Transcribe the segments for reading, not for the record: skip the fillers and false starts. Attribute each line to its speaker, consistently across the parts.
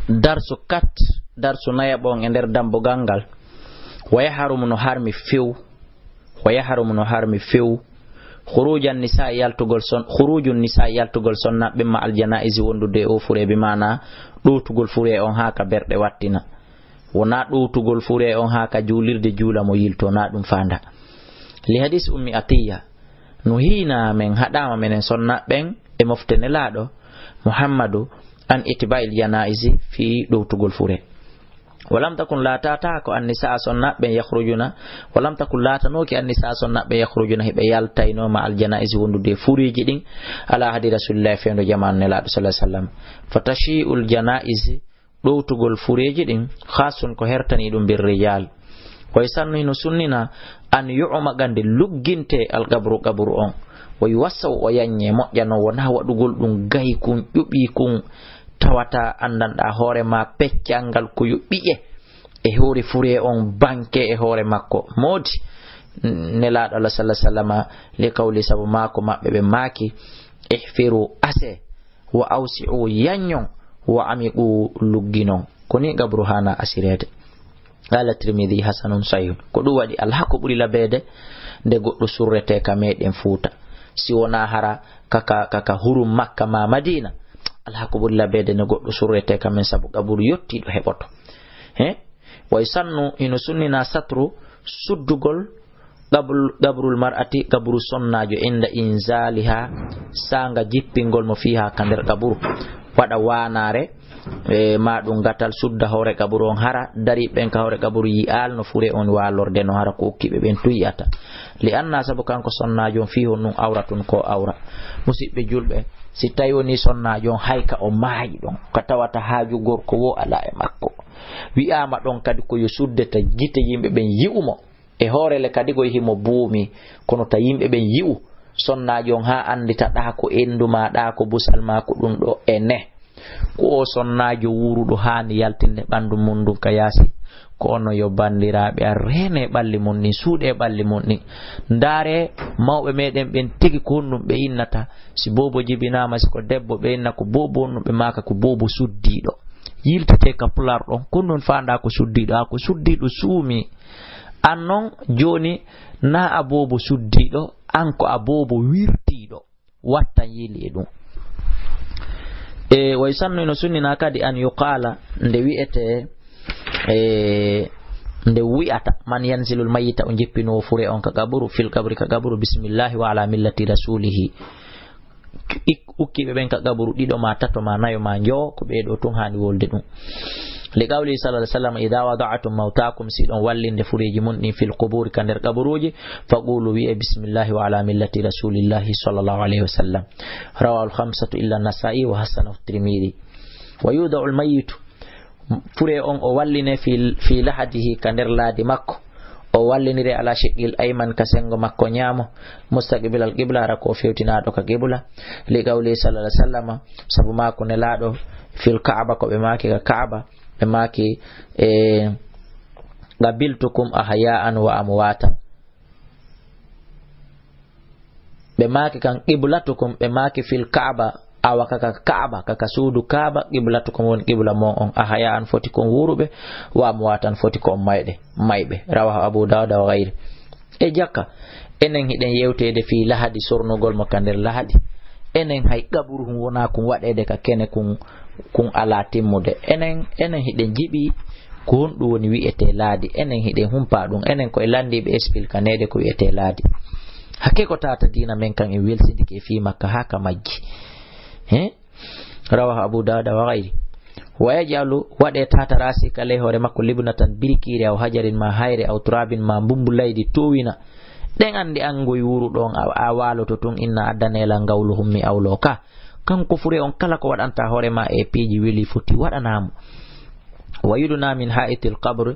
Speaker 1: darsu kat darsu nayabon e nder dambugal ngal wa yahrumu no harmi few khurujan nisa yaltugol sonna be ma aljanaizi wondude o fure be mana ɗowtugol fure on haka berde wattina wona ɗowtugol fure on haka julirde juula mo yilto na ɗum fanda li hadis ummi atiya no hina men hadama menen sonna ben e moftene laado muhammadu an itiba'il janaizi fi ɗowtugol fure ولم تكن لا تاتاك النساء سنة بين يخرجون ولم تكن لا تنوك النساء سنة بين يخرجون هبه يالتاينو مع الجنائز وندو فوريجي دين على هدي رسول الله فين جمان نلا صلى الله عليه وسلم فتشيء الجنائز دو تقول فوريجي دين خاص كو هرتني دون بالرجال ويسن نو سننا ان يعم غاندي لوغينتي القبر قبر اون ويوسو وياني mo jano wona wadugol dum gay kun yubi kun tawata andanda hoore ma peccangal ko yubbiye e hoore fure on banke e hoore makko modi nelaado Allah sallallahu alaihi wasallam li qawli sabu mako mabbe be maki ihfiru ase wa awsi'u yanyon wa amiqu luggino koni gabru hana asirede qala tirmidhi hasanun sahih ko du wadi alhaqu buri labede de goddo surrete ka meden fuuta si wona hara kaka hurum makka ma madina alhaqu labede ne goddo surrete kamen sabu gaburu yotti do heboto way sannu ino sunnina satru suddugol gabrul mar'ati gaburu sonnajo inda inzaliha sanga jippingol mo fiha kander gaburu wada wanare ma dum gatal sudda hore gaburu on hara dari ben ka hore gaburu yi al no fure on walorde no hara ko kibe ben tuyata li anna sabu kanko sonnajo fiho nun awratun ko awra musibbe julbe si tawi woni sonnajo hayka o maayi don ko tawata haaju gorko wo ala e makko wi'ama don kadi ko yo suddeta gite yimbe ben yi'umo e horele kadi go himo buumi kono ta yimbe ben yi'u sonnajo ha andita da ko enduma da ko busal mako dum do ene ko sonnajo wurudo hani yaltinde bandu mundum ka yasi ko ono yo bandiraabe rene balli mun ni suude balli mun ni ndare mawbe meden ben tigi ko num be innata si bobo jibinama si ko debbo be inna ko bobo num be maka ko bobo suddido yiltate ka pular don kunnon faanda ko suddido suumi annon joni na abobo suddido anko abobo wirtido watta yili dum way sanno no sunnina kadi an yuqala nde wi'ete nde wi'ata man yanzilul mayyita on jippino fure on ka gaburu fil qabri ka gaburu bismillah wa ala millati rasulih ukkibe ben ka gaburu dido ma tato ma nayo ma njo ko be do tun hani wolde dum li qawli sallallahu alaihi wasallam idha wada'tum mautakum sidon wallinde fureji mun ni fil qubur ka der gaburuji faqulu wi bismillah wa ala millati rasulillah sallallahu alaihi wasallam rawahu al khamsatu illa an-nasa'i wa hasanahu at-tirmidhi wa yuda'u al-mayyit fure on o walline fi lahadihi ka der laadi makko o wallinire ala shiqil ayman ka sengo makko nyamo mustaqbil al-qibla ra ko fewtinado ka qibla li qawli sallallahu alaihi wasallam sabu mako ne laado fil ka'ba ko be maki ka ka'ba be maki gabiltukum ahya'an wa amwatan be maki kan qiblatukum be maki fil ka'ba awaka ka ka'ba ka suudu ka'ba qiblatukum won qibla mo on ahya'an foti kon wurube wa amwatan foti kon maybe rawahu abu dawud wa ghayri e jakka enen hiden yewtede fi lahadi sornogol mo kander lahadi enen hay gaburu wona kun wadede ka kene kun ala timmude enen hiden jibi ko hondu woni wi'ete laadi enen hiden humpa dum enen ko e landi be espil kanede ko wi'ete laadi hakke ko tata dina men kan e welsindike fi makka haka majji rawahu abu dawud wa ghayri wa yajalu wade tata rasi kale hore makko libnatan birikiri aw hajarin ma hayre aw turabin ma bumbulaydi towina den andi angoy wuru don a walo to tun inna adanela ngawlu hummi awloka kanko fure on kala ko wadanta hore ma e peji weli foti wadanamo wayuduna min ha'itil qabr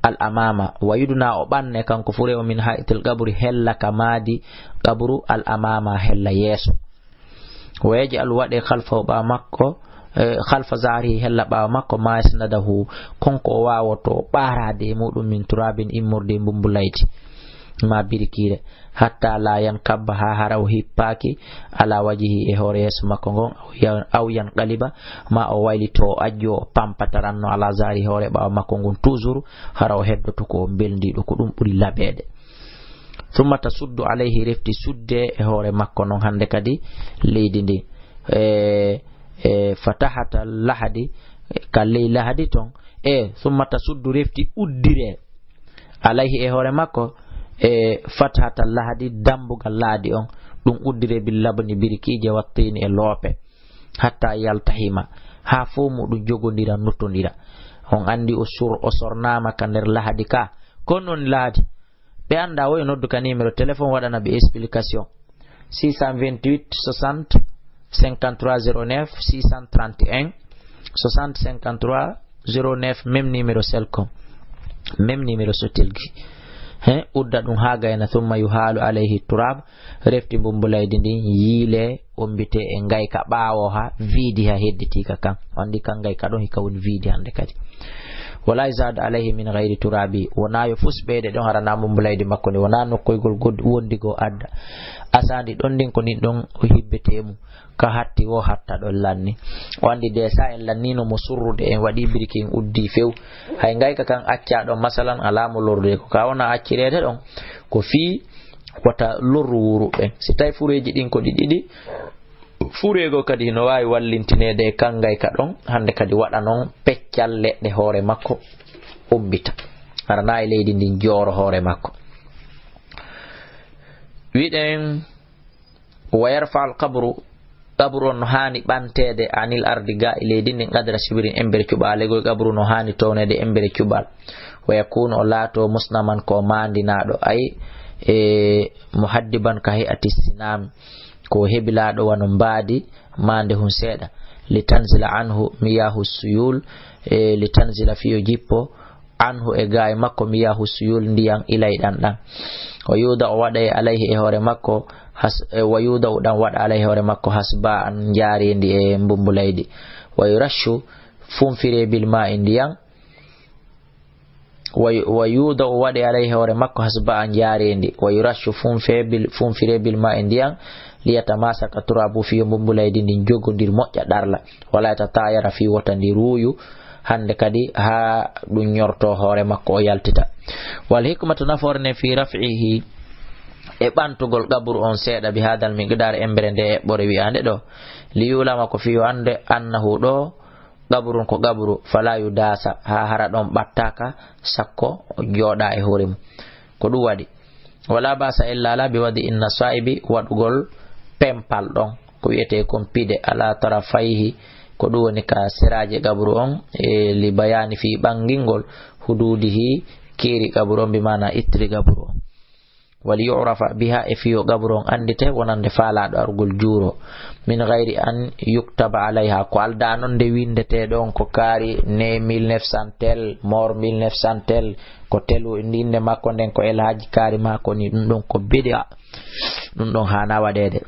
Speaker 1: al amama wayuduna o banne kanko fure o min ha'itil qabr hella kamadi qabru al amama hella yeso wayajal wade khalfa ba makko khalfa zari hella ba makko ma yasnadahu konko wawoto barade mudum min turabin immurde bumbulayti ma birikire hatta la yankabba ha haraw hippaki ala wajihi e hoore yeso makko ngon aw yanqaliba ma o waylito ajjo pampataranno ala zari hoore ɓawa makko ngon toujours haraw heddoto ko beldiɗo ko ɗum ɓuri laɓede. thumma tasuddu alayhi refti sudde e hoore makko non hande kadi leydi ndi fatahata lahadi kalley lahadi ton thumma tasuddu refti uddire alayhi e hoore makko fatahata lahadi dambugal laadi on ɗum uddire bil labni birikije wattini e loope hatta yaltahima ha fo muɗum jogodira nottodira. on andi o sornama ka nder lahadi ka kon non laadi ɓe anda woyo nodduka numéro téléphone waɗana ɓe explication 628 60 53 09 631 60 53 09 même numéro Selcom même numéro Sotelgi udda ɗum ha gayna thumma yuhalu alayhi turab refti mbumbulaydi ndi yiile ombite e ngayka ɓaawo ha viidi ha hedditika kan andi kan ngayka ɗon hika woni viidi hande kadi wala izad alayhi min ghayri turabi wona yo fusɓede ɗon harana mbumbulaydi makko ni wona nokkoygol wondigo adda asandi ɗon ndin ko nin ɗon o hibbetemu ka hatti wo hatta ɗon lanni o andi de sa en lannino mo surrude en waɗi biriki en uddi few hay ngayka kan acca ɗon masalan alamo lorde ko ka wona accirede ɗon ko fi wata lorru wuruɓe si tawi fureji ɗin ko ɗi ɗiɗi furego kadi no wawi wallintinede e kangayka ɗon hande kadi waɗa noon peccal leɗɗe hoore makko ubbita arana e leydi ndin jooro hoore makko. wiɗen wa yarfa al qabru qabru on no hani ɓantede anil ardi ga e leydi ndin qadra sibirin embere cuɓal legoy qabru no hani townede embere cuɓal wa yakunu o laato musnaman ko mandinaɗo ay muhaddiban ka hay'ati sinam ko hebilaɗo wano mbaadi mande hun seeɗa litanzila anhu miyahu suyul litanzila fiyo jippo anhu e ga e makko miyahu suyul ndiyan ilay ɗanɗan o yuda o waɗa alayhi e hoore makko wa yuda o ɗan waɗa alayhi hoore makko hasba an jaarindi e mbumbulaydi wa yurashu funfire bil ma e ndiyan wa yuda o waɗa alayhi hoore makko hasba an jaarindi wa yurashu funfire bil ma e ndiyan liyatamasaka turabu fiyo mbumbulaydi ndin jogodir moƴƴa ɗarla wala yatatayara fi wota ndi ruuyu hande kadi ha ɗum ñorto hoore makko o yaltita. wal hikmatu naforne fi raf'ihi e ɓantugol qabru on seeɗa bi hadal miqdar embere nde eɓɓore wiyande ɗo li yulama ko fiyo ande annahu ɗo qabrun ko qabru fala yudasa ha hara ɗon ɓattaka sakko jooɗa e hoore mum ko ɗum waɗi wala basa illa la bi wadi inna sa'ibi waɗugol pempal ɗon ko wiyete kon pide ala tarafayhi ko ɗum woni ka seraje qabru on e li bayani fi ɓangingol hududihi kiri qabru on bimana ittiri qabru on wal yu'rafa biha e fiyo qabru on andite wonande faalaɗo argol juuro min gayri an yuktaba alayha ko alda noon nde windete ɗon ko kaari ne 1900 tel mor 1900 tel ko telu inde makko nden ko elhaji kaari makko ni ɗum ɗon ko bidia ɗum ɗon hana waɗede.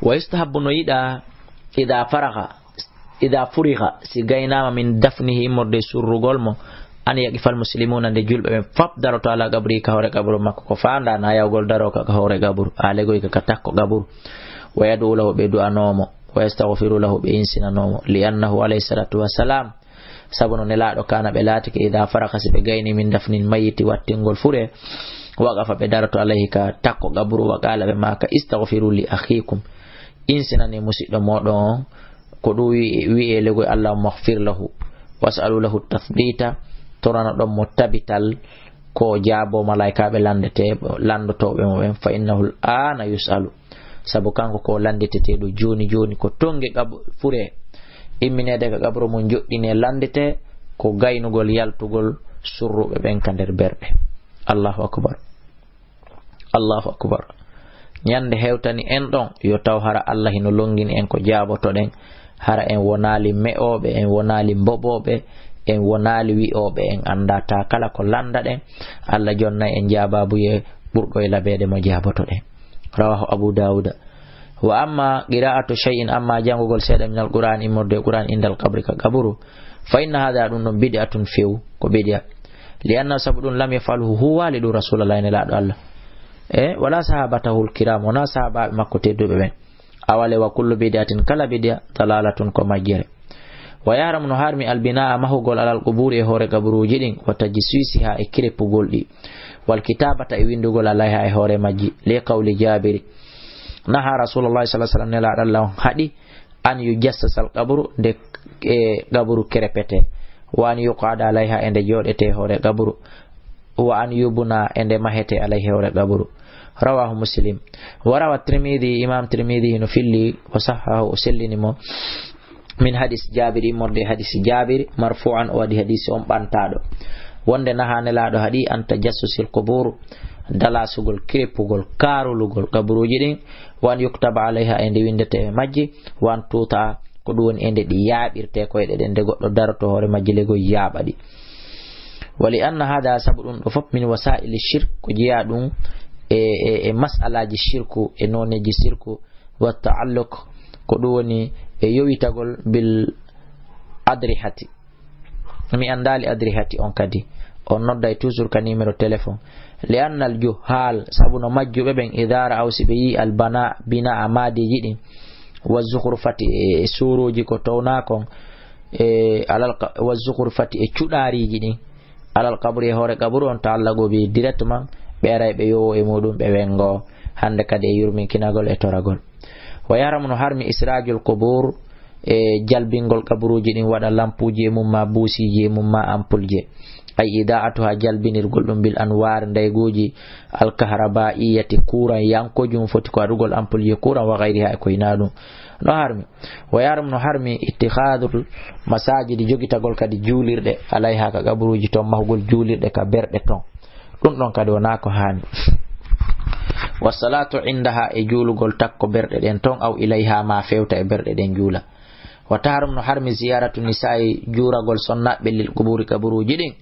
Speaker 1: wa istahabbu no yiɗa ida furiha si gaynama min dafnihi immorde surrugol mo an yaqifal muslimuna nde julɓe ɓen fop daroto ala gabri ka hoore gabru makko ko fanda na yawgol daro ka hoore gabru alegoy ka takko gabru wa yadu lahu ɓe du'anomo wa yastaghfiru lahu ɓe insinanomo li annahu alayhi salatu wassalam sabu no nelaɗo kana ɓe laatike ida faraha si ɓe gayni min dafnil mayiti wattingol fure waqafa ɓe daroto alayhi ka takko gabru wa qala ɓe maka istaghfiru li akhikum insinani musidɗo moɗon on ko ɗum wi'e legoy allahumma ighfir lahu was'alu lahu tathbita torana ɗon mo tabital ko jaabo malaikaɓe landotoɓe mo ɓen fa innahu ana yus'alu sabu kanko ko landiteteɗo joni joni ko tonge fure imminede ka gabro mum joɗɗine landete ko gaynugol yaltugol surruɓe ɓen ka nder berɗe. Allahu akbar, Allahu akbar. ñande hewtani en ɗon yo taw hara Allah hino longini en ko jaabotoɗen hara en wonali me'oɓe en wonali mboɓoɓe en wonali wi'oɓe en andata kala ko landa ɗen Allah jonna en jababuye ɓurɗo e labede mo jaabotoɗen. rawahu Abu Dawuda. wa amma qira'atu shay'in amma jangugol seeɗa min al-Qur'an immorde Qur'an indal qabri ka qaburu fa inna hadha dun bid'atun few ko bid'a lianna sabudun lam yafaluhu huwa li rasulullahi la Allah wala sahabatahu alkiram wana sahaba makko teddobe ben awale wa kullu bid'atin kala bid'a dalalatun ko majjere wa yaram no harmi albina mahugol alal quburi hore gabruji din wa tajsisiha e kirepugol di wal kitabata e windugol alaiha e hore majji li qawli jabir naha rasulullah sallallahu alaihi wasallam la Allah hadi an yujassasal qabru de gabru kerepete wa an yuqada alaiha ende jodete hore gabru wa an yubuna ende mahete alaiha hore gabru rawahu muslim wa rawa tirmidhi imam tirmidhi no filli wa sahahu usallinimo min hadis jabir morde hadis jabir marfu'an wa di hadis on bantado wonde nahane laado hadi anta jassusil qubur dalasugol krepugol karulugol gabruji din wan yuktaba alaiha ende windete majji wan tuta ko dum ende di yabirte ko ede den de goddo darto hore majji lego yabadi wali anna hada sabun fop min wasa'il shirk ko jiya dum e mas'alaji shirku e noneji shirku wa ta'alluq ko dum woni e yowitagol bil adrihati mi andali adrihati on kadi on nodday toujours ka numéro téléphone lianna al juhal sabuno majjube ben idara awsibi al bina amadi jidi wa zukhrufati e suruji ko tawna kon alal wa zukhrufati e cudari jidi alal qabri hore qabru on ta'allago bi directement beray be yo e modum be wengo hande kadi e yurmi kinagol e toragol wa yaramno harmi israjul qubur e jalbingol qabruji din wada lampuji mum ma busiji mum ma ampulje ay ida'atuha jalbinirgol dum bil anwar ndaygoji al kahrabaiyati kuran yankojum foti ko adugol ampulje kuran wa ghayriha ko inadu no harmi wa yaramno harmi ittikhadul masajidi jogitagol kadi julirde alaiha ka qabruji to mahgol julirde ka berde ton dum don kadi wona ko hani wassalatu indaha e julugol takko berde den ton aw ilayha ma fewta e berde den jula wa taharum no harmi ziyaratu nisa'i juragol sonna belil quburi kaburuji din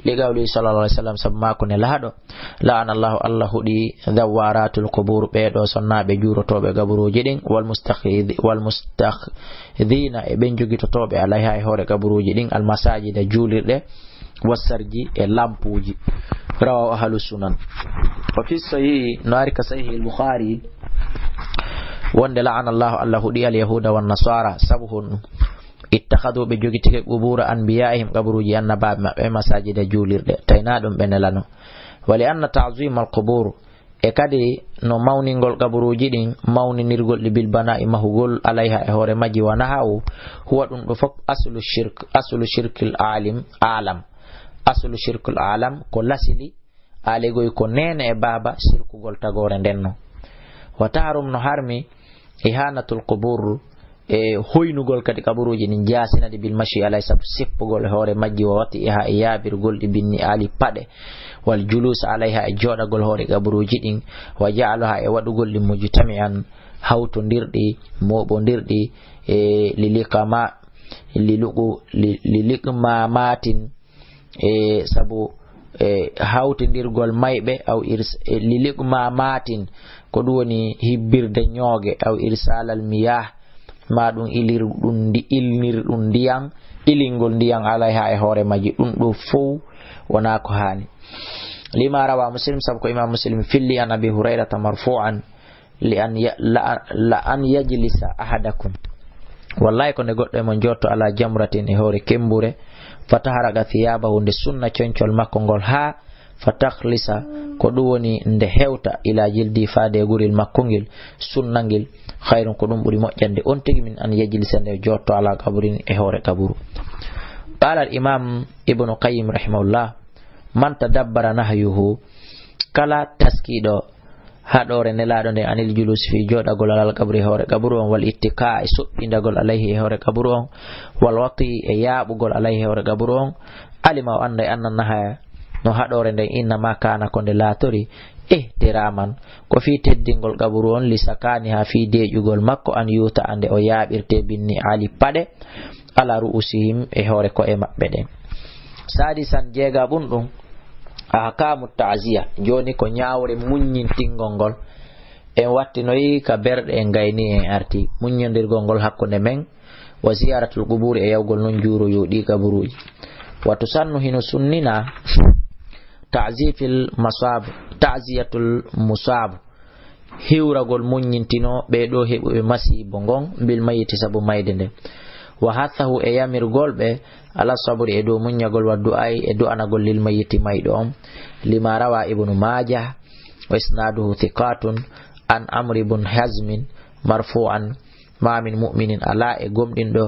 Speaker 1: li gawli sallallahu alaihi wasallam sabma ko ne laado la'ana Allah hudi dawaratul qubur be do sonna be jurotobe kaburuji din wal mustakhdina e ben jogitotobe alaiha e hore kaburuji din al masajida julirde wasarji e lampuji rawahu ahlus sunan wa fi sahih narika sahih al-bukhari wonde la'ana Allah hudi al-yahuda wan nasara sabuhun ittakhadhu bi jogitike qubur anbiya'ihim qabruji annaba mabbe masajida julirde taynadum benelano wali anna ta'zim al-qubur e kadi no mawningol qabruji din mawninirgol bil bana'i mahugol alaiha e hore maji wa nahawu huwa dum do fop aslu shirkil alam aslu shirkul alam ko lasili alegoy ko nene e baba shirkugol tagore denno wa taharum no harmi ihanatul qubur e hoynugol kadi kaburuji ni jasinade bil mashi alay sab sippugol hore majji wa wati ha e yabirgol di binni ali pade wal julus alayha e jodagol hore kaburuji din wa ja'alaha e wadugol di mujtami'an hawtondirdi mobondirdi e lilikama lilikma matin e sabu hawtindirgol maybe aw lilikma matin ko duwoni hibbirde nyooge aw irsalal miyah madum ilir dum di ilnir dum ndiyam ilingol ndiyam alaiha e hore maji dum do fo wana ko hani lima rawa muslim sab ko imam muslim filli an abi hurairah marfu'an li an la an yajlisa ahadakum wallahi ko ne goddo e mon jotto ala jamratin e hore kembure fataharaga thiyabahu nde sunna concol makko ngol ha fatakhlisa ko dum woni nde hewta ila jildi faade guril makkongil sunnangil khairun ko dum buri mojjande on tigi min an yajlisa nde jotto ala kabrin e hore kaburu qala al imam ibn qayyim rahimahullah man tadabbara nahyuhu kala taskido hadore nelado nde anil julus fi jodagol alal kabri hore kaburu on wal ittika e sobbindagol alayhi e hore kaburu on wal wati e yaabugol alayhi e hore kaburu on alima o anda annan naha no hadore nde inna ma kana konde latori tiraman ko fi teddingol kaburu on li sakani ha fi dejugol makko an yuta ande o yaabirte binni ali pade ala ruusihim e hore ko e mabbe den sadisan jega bundum ahkamu ta'ziya joni ko nyaawre munyintingol gol en wattinoyi ka berde en gayni en arti munyindirgol gol hakkunde men wa ziyaratul qubur e yawgol non juro yodi kaburuji wa tusannu hinu sunnina ta'ziyatul musab hiwragol munyintino be do heɓuɓe masibo ngon bil mayiti sabu mayde nde wa hathahu e yamirgol ɓe ala sabri e dow munyagol wa du'ai e du'anagol lil mayiti mayɗo on lima rawa ibnu majah wa isnaduhu thiqatun an amr ibn hazmin marfu'an ma min mu'minin ala e gomɗinɗo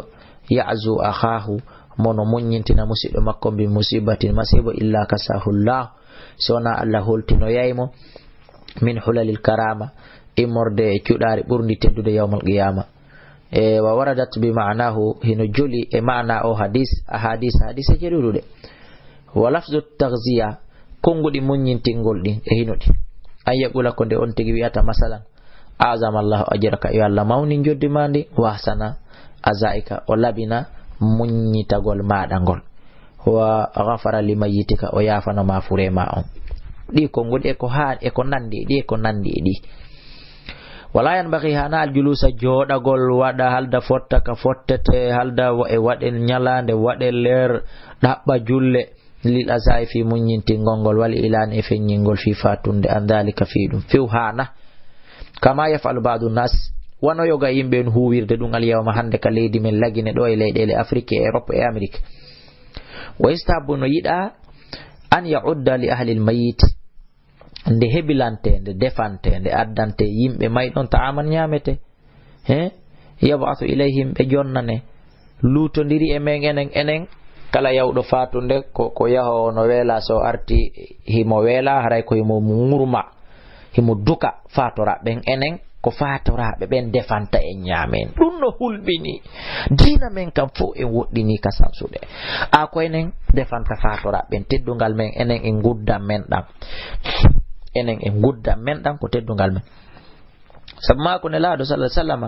Speaker 1: ya'zu akhahu mono munyintina musidɗo makko bi musibatin masibo illa kasahullah sona Allah holtino yaymo min hulalil karama imorde cuɗari ɓurdi teddude yawmal qiyama e wa waradat bi ma'nahu hino joli e ma'na o hadis e jeɗuɗuɗe wa lafzu taghziya konguɗi munyintingol ɗin e hinoɗi an yaqula ko nde on tigi wiyata masalan azama Allahu ajraka yo Allah mawni joddi mandi wa hasana azaika o labina munyitagol maɗa ngol wa ghafara limayyitika o yafana ma furema on ɗi konguɗi e ko nandi ɗi wala yanbaghi hana aljulusa joɗagol waɗa halda fotta ka fottete halda e waɗel nyalande waɗel leer ɗaɓɓa julle lil azai fi munyintingol ngol wal ilan e feññingol fi fatunde an dhalika fi ɗum few hana kama yafalu ba'du nas wano yoga yimɓe huwirde ɗum al yawma hande ka leydi men lagine ɗo e leyɗele Afrique e Europe e Amerique wa istabu no yiɗa an ya'udda li ahli al-mayyit nde hebilante nde defante nde addante yimɓe mayɗon ta'aman ñamete yab'athu ilayhim ɓe jonnane lutodiri e men enen kala yawɗo fatunde ko yaho no weela so arti himo weela haray ko himo murma himo duka fatora ɓen enen ko fatoraɓe ɓen defanta en ñamen ɗum no hulɓini dina men kam fo en woɗɗini ka sansuɗe a ko enen defanta fatoraɓen teddungal men enen en guddam men ɗam ko teddungal men sabu ma ko nelaɗo sallallahu alaihi wasallam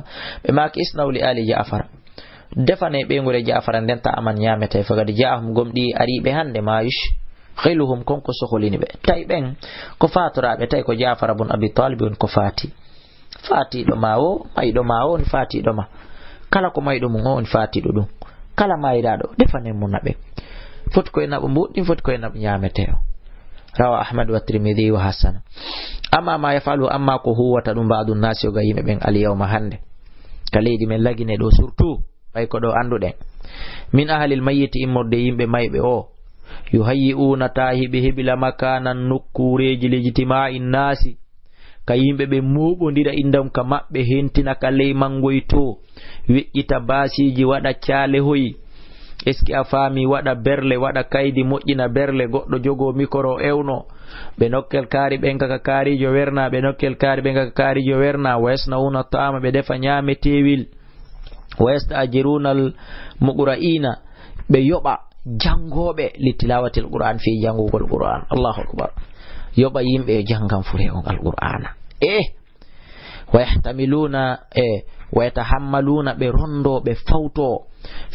Speaker 1: ɓe maki isnaw li ali ja'far defane ɓeygure ja'far nden ta aman ñamete fagadi ja'ahum gomɗi ariɓe hande mayush khiluhum konko soholini ɓe tay ɓen ko fatoraɓe tay ko ja'far ibn abi talib on ko fatiɗo ma o mayɗo ma o on fatiɗo ma kala ko mayɗo mum o on fatiɗo ɗum kala mayraɗo defane mum naɓe foti koye naɓo mbuɗɗin foti koye naɓo ñamete o rawa ahmad wa tirmidhi wa hasana amma ma yafalu amma ko huwata ɗum ba'du nasi yoga yimɓe ɓen alyawma hande ka leydi men lagine ɗo surtout ɓay ko ɗo anduɗen min ahlil mayyiti immorde yimɓe mayɓe o yuhayyi'una tahiɓe heɓila makanan nokkureji lejitima'i nasi ka yimɓe ɓe moɓodira indam ka maɓɓe hentina ka ley mangoy to weƴƴita basiji waɗa calehoyi est ce que a faami waɗa berle waɗa kaydi moƴƴina berle goɗɗo jogo micro ewno ɓe nokkel kaari ɓen kaka kaarijo werna ɓe nokkel kaari ɓen kaka kaarijo werna wa yasnauna ta'ama ɓe defa ñaame tewil wa yasta'jirunal muqra'ina ɓe yoɓa jangoɓe litilawatil qur'an fi jangugol qur'an allahu akbar yoɓa yimɓe jangan fure on alqur'ana wa yahtamiluna wa yatahammaluna ɓe rondo ɓe fawto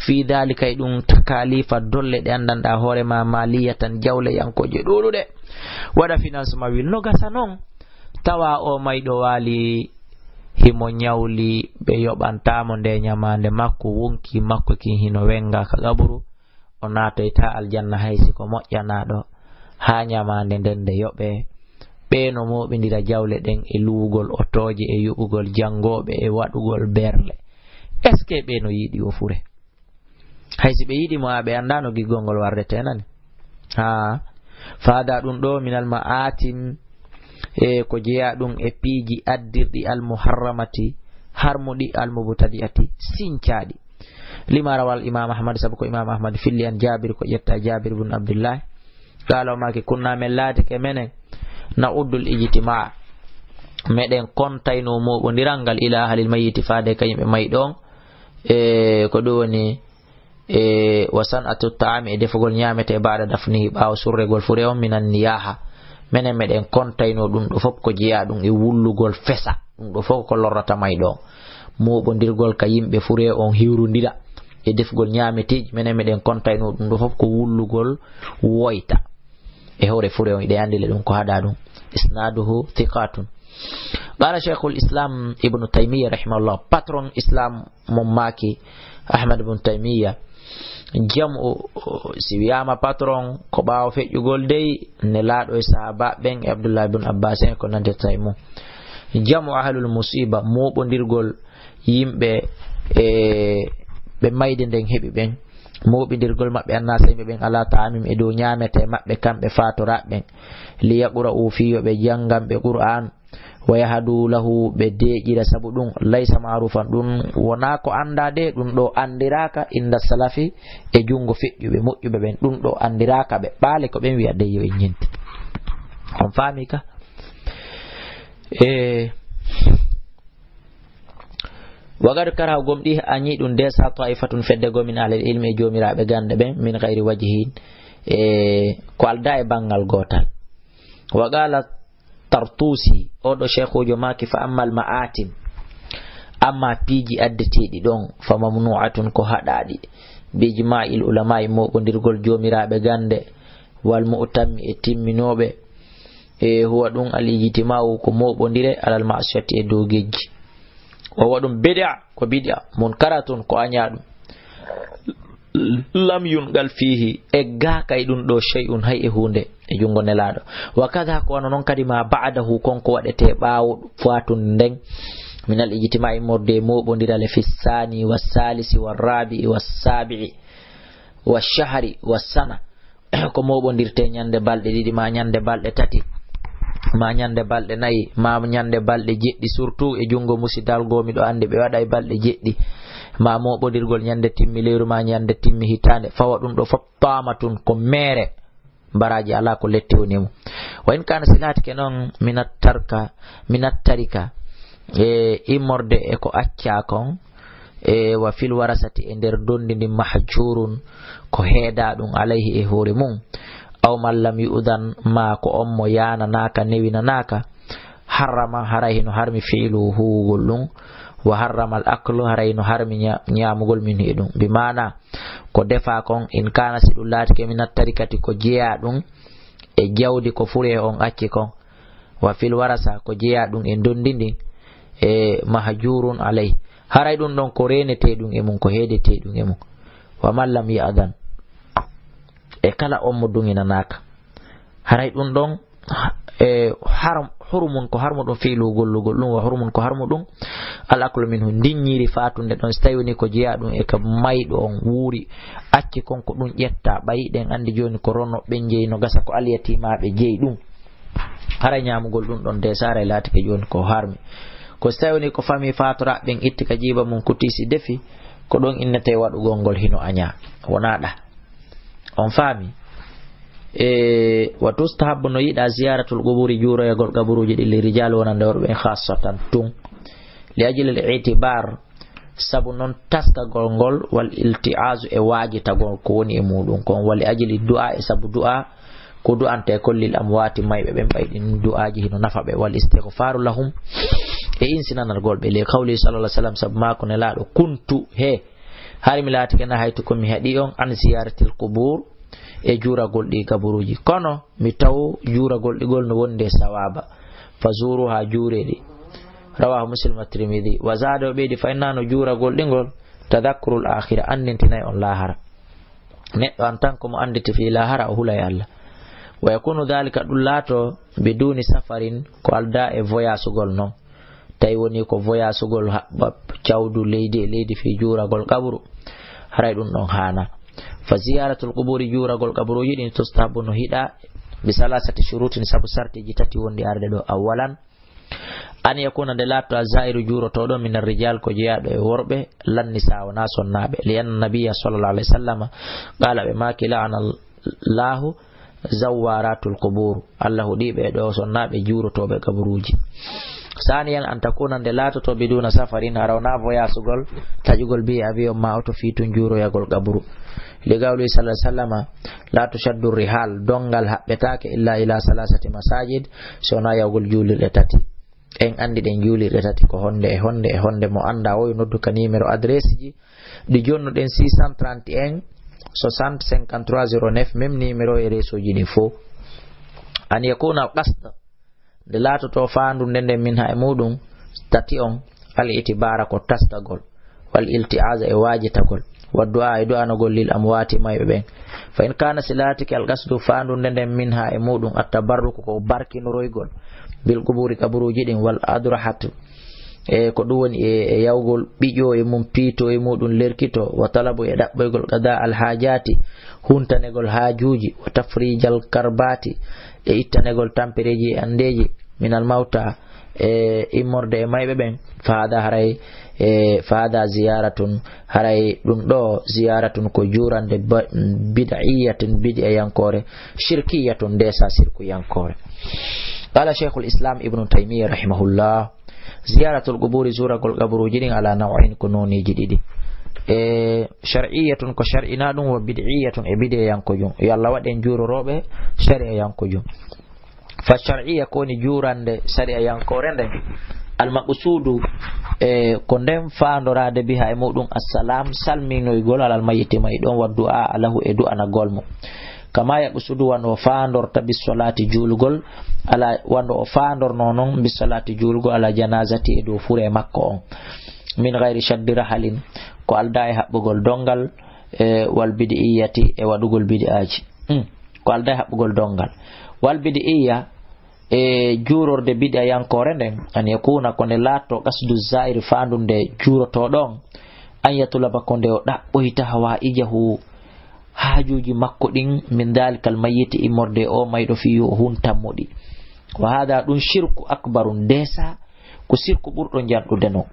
Speaker 1: fi dhalika e ɗum takalifa dolle ɗe andanɗa hoorema maliyatan jawle yankoje ɗuɗuɗe waɗa finance ma wil no gasa noon tawa o mayɗo waali himo ñawli ɓe yoɓantamo nde ñamande makko wonki makko kin hino wenga ka gaburu o natoyta aljanna haysi ko moƴƴanaɗo ha ñamande nden nde yoɓe ɓe no moɓidira jawle ɗen e luwugol otoje e yuɓugol jangoɓe e waɗugol berle est ce que ɓe no yiɗi o fure haysi ɓe yiɗi mo a ɓe andano giggol ngol wardete nani faada ɗum ɗo minal ma'atim e ko jeeya ɗum e piiji addirɗi almuharramati harmuɗi almubtadi'ati sincaɗi lima rawal imam ahmad sabu ko imam ahmad filli an jabir ko ƴetta jabir ibn abdullah qala maki kunna men laatike menen na uddul ijtima meɗen kontayno moɓodiral ngal ila ahlil mayyiti faade ka yimɓe mayɗon ko ɗum woni wa san'atu ta'ami e defugol ñamete baada dafnihi ɓaawo surregol fure on minan niyaha menen meɗen kontayno ɗum ɗo fof ko jeeya ɗum e wullugol fesa ɗum ɗo fof ko lorrata mayɗon moɓodirgol ka yimɓe fure on hiwrudira e defugol ñameteji menen meɗen kontayno ɗum ɗo fof ko wullugol woyta e hore fure on ɗe andile ɗum ko haɗa ɗum isnaduhu thiqatun قال شيخ الإسلام ابن تيمية رحمه الله patron إسلام مماكي أحمد بن تيمية jamu si wiyama patron ko ɓawo feƴƴugol dey ne laaɗo e sahaba ɓen e Abdullah ibn Abbas en ko nande taymu jamu ahlul musiba moɓodirgol yimɓe ɓe mayde nden heɓi ɓen moɓidirgol maɓɓe annasa yimɓe ɓen ala ta'amim e dow ñamete maɓɓe kamɓe fatoraɓɓen li yaqra u fiyo ɓe jangamɓe qur'an wa yahadu lahu ɓe deƴira sabu ɗum laysa marufan ɗum wona ko anda de ɗum ɗo andiraka inda salafi e jungo feƴƴuɓe moƴƴuɓe ɓen ɗum ɗo andiraka ɓe ɓaale ko ɓen wiya deyyo en ñinti on faami ka wagadu kara gomɗi añi ɗum de sa taifatun fedde gomin alal ilmi e jomiraɓe gande ɓen min gayri wajhin ko alda e bangal gotal wagala tartusi oɗo cheikhujo maki fa ammal ma'atim amma piiji addeteɗi ɗon fa mamnu'atun ko haɗaɗi bijma'il ulama e moɓodirgol jomiraɓe gande wal mu'tammi e timminoɓe e huwa ɗum alijtima'u ko moɓodire alal ma'siyati e dow gejji o waɗum bid'a ko bid'a munkaratun ko añaɗum lam yungal fihi e gakay ɗum ɗo shay'un hay e hunde e jungo nelaɗo wa kada ko wano non kadi ma ba'dahu konko waɗete ɓawo fatun nden min al ijtima'i morde moɓodirale fi sani wassalisi warrabi'i wassabi'i washahri wassana ko moɓodirte ñande balɗe ɗiɗi ma ñande balɗe tati ma ñande balɗe nayi ma ñande balɗe jeɗɗi surtout e jungo musidal gomiɗo ande ɓe waɗa e balɗe jeɗɗi ma moɓodirgol ñande timmi lewru ma ñande timmi hitande fawa ɗum ɗo fof pamatun ko mere baraji ala ko letti woni mum wa in kana silatike noon minat tarika e immorde e ko acca kon e wa fil warasati e nder dondi ndi mahjurun ko heeda ɗum alayhi e hoore mum aw mallam yu'dan ma ko on mo yananaka newinanaka harrama haray hino harmi fi'lu huwugol ɗum wa harrama al aklu haray no harmi ñamugol min e ɗum bi mana ko defa kon in kana si ɗum laatike minat tarikati ko jeeya ɗum e jawdi ko fure on acci kon wa fil warasa ko jeeya ɗum e dondi ndin e mahjurun alay haray ɗum ɗon ko renete ɗum e mum ko heedete ɗum e mum wa mallam ya'dan e kala on mo dunginanaka haray ɗum ɗon e hurumun ko harmu ɗum fiilu gollugol ɗum wa hurumun ko harmu ɗum al aklu minhu dinñiri fatunde ɗon so tawi woni ko jeeya ɗum e ko mayɗo on wuuri acci konko ɗum ƴetta ɓayiɗen andi joni ko ronno ɓen jeeyi no gasa ko alyatimaɓe jeeyi ɗum haray ñamugol ɗum ɗon de saray laatike joni ko harmi ko so tawi woni ko fami fatora ɓen itti ka jiiba mum kutisi defi ko ɗon innete waɗugol ngol hino aña wona ɗa on faami wa tustahabbu no yiɗa ziyaratul quburi juuroyagol kaburuji ɗi li rijal wonande worɓe khassatan tun li ajli al i'tibar sabu noon taskagol ngol wal ilti'azu e waajitagol ko woni e muɗum kon wali ajli du'a e sabu du'a ko du'ante kollil amwati mayɓe ɓen ɓayɗin du'aji hino nafa ɓe wal istighfaru lahum e insinanargol ɓe li qawli sallallahu alaihi wasallam sabu mako ne laaɗo kuntu he hari mi laatike na haytu komi heeɗi on an ziyaratil qubur e juuragol ɗi kaburuji kono mi taw juuragol ɗigol no wonde sawaba fa zuruha juureɗi rawahu muslim at-tirmidhi wa zada ɓeydi fa innano juuragol ɗigol tadakkurul akhira andintinayi on lahara neɗɗo an tan komo anditi fi lahara o hulay Allah wa yakunu dhalika ɗum laato biduni safarin ko alda e voyasugol noon tawi woni ko voyasugol haɓɓa cawdu leydi e leydi fi juuragol kaburu haray ɗum ɗon hana fa ziyaratul quburi juuragol kaburuji ɗin tustahabu no hiɗa bi salasati shurutin sabu sartiji tati wondi arde ɗo awalan an yakuna nde laatto a zairu juurotoɗo min arrijal ko jeeyaɗo e worɓe lan nisa wona sonnaɓe li anna nabiya sallallahu alaihi wasallam qala ɓe maki la'ana llahu zawaratul qubur allah huɗiɓe ɗo sonnaɓe juurotoɓe kaburuji saniyan an takuna nde laatoto biduna safarin harawna voyasugol taƴugol bi avion ma auto fitun juuroyagol kaburu li gawli sallallahu alaihi wasallam la tushaddu rihal dongal haɓɓetake illa ila salasati masajid sona yawgol juulirɗe tati en andi ɗen juulirɗe tati ko honde e honde e honde mo anda o nodduka numéro adresse ji ɗi jonnuɗen 631 60 53 09 même numéro e réseau ji ɗi fo an yakuna qasda de latoto faandu ndende min ha e mudum tati on al itibara ko tastagol wal iltiaza e wajitagol waddu'a e du'anagol lil amwati maybe ben fa in kana silatiki al qasdu faandu ndende min ha e mudum at-tabarruk ko barkinoroygol bil quburi kaburuji din wal adrahat e ko dum woni e yawgol bijo e mum pito e mudum lerkito wa talabu e dabboygol qada al hajati huntanegol hajuji wa tafrijal karbati e ittanegol tampereji andeji min al mauta e immorde e maybe ben faada haray e faada ziyaratun haray dum do ziyaratun ko jurande bid'iyatin bid'a yankore shirkiyatun desa shirku yankore. Qala Shaykhul Islam Ibn Taymiyyah rahimahullah ziyaratul quburi zuragol qaburuji ala naw'in kununi jididi shar'iyyatun ko shar'ina dum wa bid'iyyatun e bid'a yankojum yalla waden jurorobe shari'a yankojum fa shar'iyya koni jurande shari'a yankore den al maqsudu ko ndem faandorade biha e mudum assalam salminoygol alal mayyiti may don wa du'a alahu e du'a na golmo kama yaqsudu wano faandorta bis salati julgol ala wando faandor nonon bis salati julgol ala janazati e do fure makko on min ghairi shaddi rahalin ko alda e habbugol dongal wal bid'iyati e wadugol bid'aji ko alda e habbugol dongal wal bid'iyya e jurorde bid'a yankore den an yakuna ko ne lato qasdu zair faandunde juroto don an yatulaba ko nde o dabboyta hawa ijahu hajuji makko din min dalikal mayyiti imorde o maydo fiyo huntammudi wa hada dun shirku akbarun desa ko shirku burdo jandude no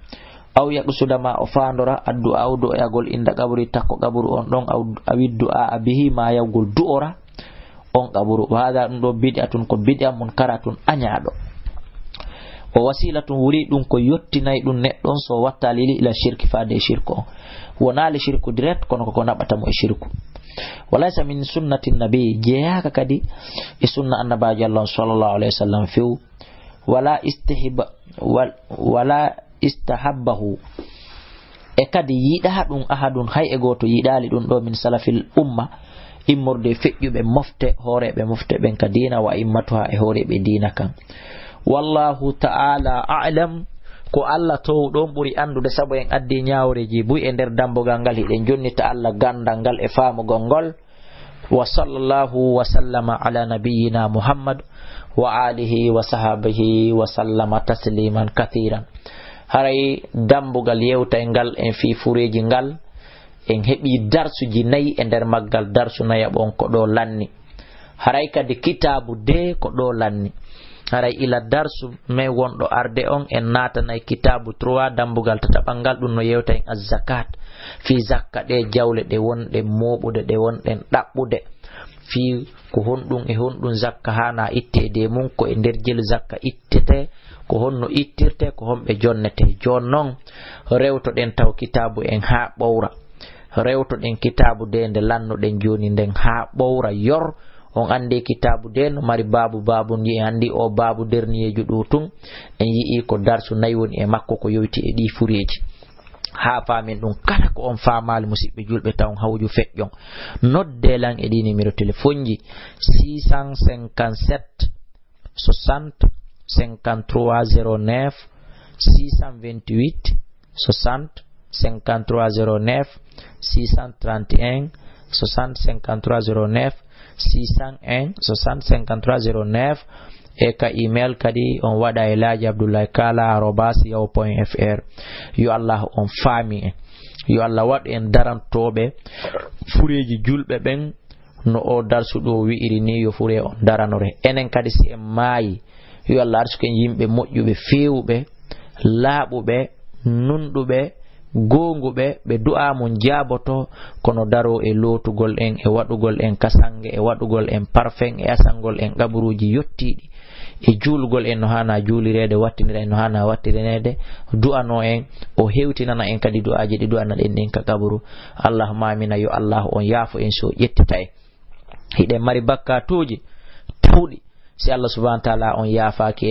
Speaker 1: aw yaqsudama o faandora addu awdo e agol inda qabri takko qabru on don awiddu a bihi ma yawgol du'ora on qabru wa hada dum do bid'atun ko bid'a munkaratun anyado o wasilatun wuri dum ko yottinay dum neddon so watta lili ila shirki faade shirku wona le shirku direct kono ko nabata mo e shirku walaysa min sunnati nabi jeaka kadi e sunna annabaji Allah sallallahu alaihi wasallam fiu wala istahabbahu e kadi yida dum ahadun hay e goto yidali dum do min salafil umma immorde fejjube mofte horebe mofte ben kadina wa immatuha e horebe dina kan wallahu ta'ala a'lam ko Allah to don buri andude sabo en addi nyaawreji bu e der dambogal ngal hiden jonnita Allah gandal ngal e faamu gongol wa sallallahu wa sallama ala nabiyyina Muhammad wa alihi wa sahbihi wa sallama tasliman kathiran. Haray dambogal yewta ngal en fi fureji ngal en hebi darsuji nayi e der maggal darsu nayabon ko do lanni haray kadi kitabu de ko do lanni haray ila darsu me wondo arde on en natanay kitabu 3 dambugal tatabangal dum no yewta en az-zakat fi zakka de jawle de wonde mobude de wonden dabbude fi ko hondum e hondum zakka hana itte de mun ko e der jel zakka ittete ko honno ittirte ko hombe jonnete jonnon rewto den taw kitabu en ha bowra rewto den kitabu de nde lanno den joni den ha bowra yor on ande kitabu den mari babu ni andi o babu dernieju dutun en yi ko darsu naywoni e makko ko yowti e di fureji ha famen dum kala ko on famal musibbe julbe taw hawju fejjon nodde lan e di numéro téléphone ji 657 60 5309 628 60 5309 631 60 5309 601 60 5309 e ka email kadi on wada Elaji Abdoulaye Kala @yahoo.fr. yo Allah on fami yo Allah wad en darantobe fureji julbe ben no o darsu do wi'iri ni yo fure on daranore enen kadi si en maayi yo Allah arsuke yimbe mojjube fewube laabube nundube gongube be du'a mun jaboto kono daro e lotugol en e wadugol en kasange e wadugol en parfum e asangol en gaburuji yottidi e julgol en no hana julirede wattinire en no hana wattinede du'a no en o hewtinana en kadi du'aji di du'ana den ka gaburu Allahumma amina yo Allah on yaafo en so yettita e hide mari bakkatuji tawdi si Allah subhanahu wa ta'ala on yaafaaki